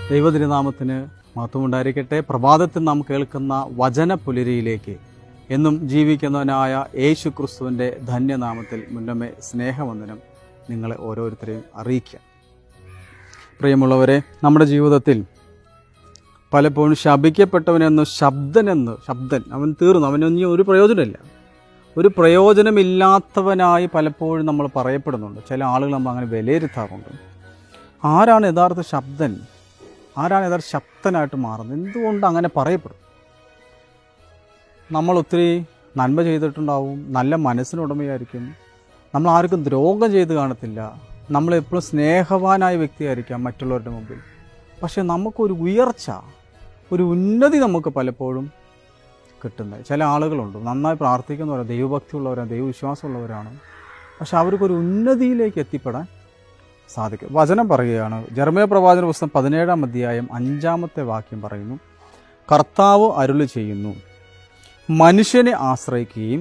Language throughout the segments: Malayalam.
ദൈവതിരുനാമത്തിന് മഹത്വമുണ്ടായിരിക്കട്ടെ. പ്രഭാതത്തിൽ നാം കേൾക്കുന്ന വചന പുലരിയിലേക്ക് എന്നും ജീവിക്കുന്നവനായ യേശു ക്രിസ്തുവിൻ്റെ ധന്യനാമത്തിൽ മുന്നമേ സ്നേഹവന്ദനം നിങ്ങളെ ഓരോരുത്തരെയും അറിയിക്കുക. പ്രിയമുള്ളവരെ, നമ്മുടെ ജീവിതത്തിൽ പലപ്പോഴും ശപിക്കപ്പെട്ടവനെന്ന് ശബ്ദൻ അവൻ തീർന്നു, അവനൊന്നും ഒരു പ്രയോജനമില്ല. ഒരു പ്രയോജനമില്ലാത്തവനായി പലപ്പോഴും നമ്മൾ പറയപ്പെടുന്നുണ്ട്. ചില ആളുകൾ നമ്മൾ അങ്ങനെ വിലയിരുത്താറുണ്ട്. ആരാണ് യഥാർത്ഥ ശബ്ദൻ? ആരാണ് യഥാർത്ഥ ശക്തനായിട്ട് മാറുന്നത്? എന്തുകൊണ്ട് അങ്ങനെ പറയപ്പെടും? നമ്മൾ ഒത്തിരി നന്മ ചെയ്തിട്ടുണ്ടാവും, നല്ല മനസ്സിനുടമയായിരിക്കും, നമ്മൾ ആർക്കും ദ്രോഹം ചെയ്ത് കാണത്തില്ല, നമ്മളെപ്പോഴും സ്നേഹവാനായ വ്യക്തിയായിരിക്കാം മറ്റുള്ളവരുടെ മുമ്പിൽ. പക്ഷെ നമുക്കൊരു ഉയർച്ച, ഒരു ഉന്നതി നമുക്ക് പലപ്പോഴും കിട്ടുന്നത്. ചില ആളുകളുണ്ട്, നന്നായി പ്രാർത്ഥിക്കുന്നവരാണ്, ദൈവഭക്തിയുള്ളവരാണ്, ദൈവവിശ്വാസമുള്ളവരാണ്, പക്ഷെ അവർക്കൊരു ഉന്നതിയിലേക്ക് എത്തിപ്പെടാൻ സാധിക്കും. വചനം പറയുകയാണ്, ജെറമ്യാ പ്രവാചന പുസ്തകം 17-ാം അധ്യായം 5-ാമത്തെ വാക്യം പറയുന്നു, കർത്താവ് അരുളി ചെയ്യുന്നു, മനുഷ്യനെ ആശ്രയിക്കുകയും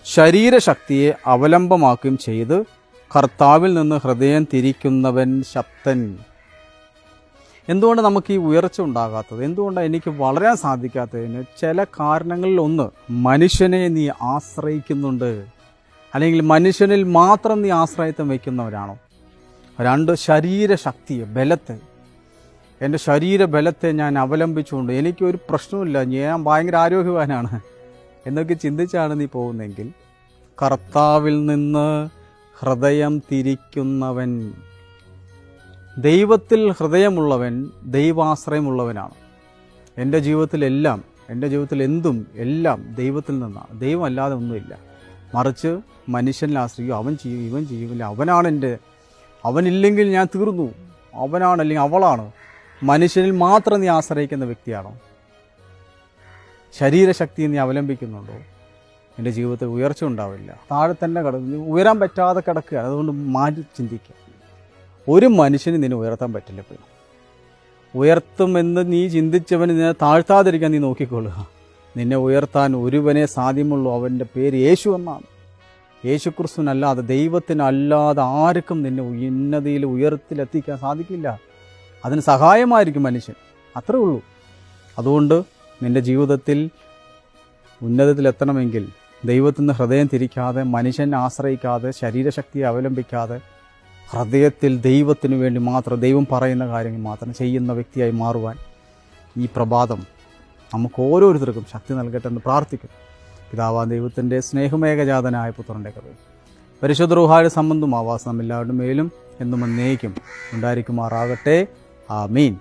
ശരീരശക്തിയെ അവലംബമാക്കുകയും ചെയ്ത് കർത്താവിൽ നിന്ന് ഹൃദയം തിരിക്കുന്നവൻ ശക്തൻ. എന്തുകൊണ്ട് നമുക്ക് ഈ ഉയർച്ച ഉണ്ടാകാത്തത്? എന്തുകൊണ്ടാണ് എനിക്ക് വളരാൻ സാധിക്കാത്തതിന് ചില കാരണങ്ങളിൽ ഒന്ന്, മനുഷ്യനെ നീ ആശ്രയിക്കുന്നുണ്ട്, അല്ലെങ്കിൽ മനുഷ്യനിൽ മാത്രം നീ ആശ്രയത്വം വയ്ക്കുന്നവരാണോ? 2, ശരീരശക്തിയെ, ബലത്തെ, എൻ്റെ ശരീരബലത്തെ ഞാൻ അവലംബിച്ചുകൊണ്ട് എനിക്കൊരു പ്രശ്നമില്ല, ഞാൻ ഭയങ്കര ആരോഗ്യവാനാണ് എന്നൊക്കെ ചിന്തിച്ചാണ് നീ പോകുന്നതെങ്കിൽ കർത്താവിൽ നിന്ന് ഹൃദയം തിരിക്കുന്നവൻ, ദൈവത്തിൽ ഹൃദയമുള്ളവൻ ദൈവാശ്രയമുള്ളവനാണ്. എൻ്റെ ജീവിതത്തിലെല്ലാം, എൻ്റെ ജീവിതത്തിൽ എന്തും എല്ലാം ദൈവത്തിൽ നിന്നാണ്. ദൈവം അല്ലാതെ ഒന്നുമില്ല. മറിച്ച് മനുഷ്യനിൽ ആശ്രയിക്കും, അവൻ ചെയ്യും, ഇവൻ ചെയ്യില്ല, അവനാണ് അവനില്ലെങ്കിൽ ഞാൻ തീർന്നു, അവനാണ് അല്ലെങ്കിൽ അവളാണ്. മനുഷ്യനിൽ മാത്രം നീ ആശ്രയിക്കുന്ന വ്യക്തിയാണോ? ശരീരശക്തി നീ അവലംബിക്കുന്നുണ്ടോ? എൻ്റെ ജീവിതത്തിൽ ഉയർച്ച ഉണ്ടാവില്ല, താഴെ തന്നെ ഉയരാൻ പറ്റാതെ കിടക്കുകയാണ്. അതുകൊണ്ട് മാറ്റി ചിന്തിക്കുക. ഒരു മനുഷ്യന് നിന്നെ ഉയർത്താൻ പറ്റില്ല. ഇപ്പോൾ ഉയർത്തുമെന്ന് നീ ചിന്തിച്ചവന് നിന്നെ താഴ്ത്താതിരിക്കാൻ നീ നോക്കിക്കൊള്ളുക. നിന്നെ ഉയർത്താൻ ഒരുവനെ സാധ്യമുള്ളൂ, അവൻ്റെ പേര് യേശു എന്നാണ്. യേശുക്രിസ്തുവിനല്ലാതെ, ദൈവത്തിനല്ലാതെ ആർക്കും നിന്നെ ഉന്നതിയിൽ ഉയരത്തിലെത്തിക്കാൻ സാധിക്കില്ല. അതിന് സഹായമായിരിക്കും മനുഷ്യൻ, അത്രേ ഉള്ളൂ. അതുകൊണ്ട് നിൻ്റെ ജീവിതത്തിൽ ഉന്നതത്തിലെത്തണമെങ്കിൽ ദൈവത്തിൽ നിന്ന് ഹൃദയം തിരിക്കാതെ, മനുഷ്യനെ ആശ്രയിക്കാതെ, ശരീരശക്തിയെ അവലംബിക്കാതെ, ഹൃദയത്തിൽ ദൈവത്തിന് വേണ്ടി മാത്രം, ദൈവം പറയുന്ന കാര്യങ്ങൾ മാത്രം ചെയ്യുന്ന വ്യക്തിയായി മാറുവാൻ ഈ പ്രഭാതം നമുക്ക് ഓരോരുത്തർക്കും ശക്തി നൽകട്ടെ എന്ന് പ്രാർത്ഥിക്കും. പിതാവാം ദൈവത്തിൻ്റെ സ്നേഹമേകജാതനായ പുത്രൻ്റെ കൃപ, പരിശുദ്ധ റൂഹായുടെ സംബന്ധം ആവാസം എല്ലാവരുടെ മേലും എന്നും എന്നേക്കും ഉണ്ടായിരിക്കുമാറാകട്ടെ. ആമീൻ.